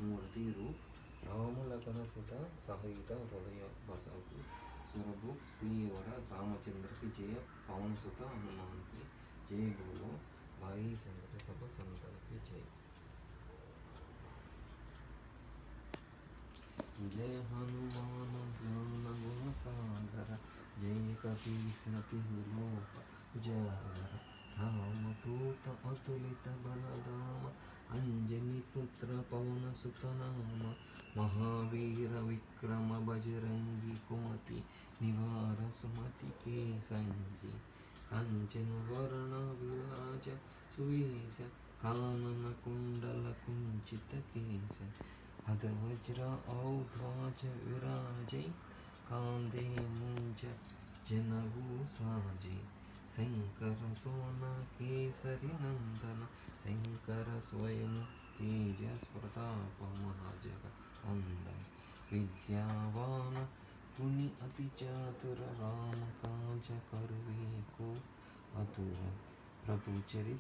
मूर्ति रूप राम लखन सीता सहित हृदय बसहु सुरभु श्रीवर रामचंद्र की जय पवन सुत हनुमान की जय बोलो भाई संजय सब संतन की जय। जय हनुमान ज्ञान गुण सागर जय कपीस तिहु लोक उजागर राम दूत अतुलित बल धाम अंजनी पुत्र पवन सुत नाम महावीर विक्रम बजरंगी कुमति निवार सुमति के संगी कंचन वरण विराज सुवेश कानन कुंडल कुंचित केश हदवज्र औध्वज विराजे कांधे मूंज जनेऊ साजे शंकर सोन केसरी नंदन शंकर स्वयं तेजस प्रताप महाजगवंदन विद्यावान गुणी अति चातुर राम काज करुवे को अतुर प्रभु चरित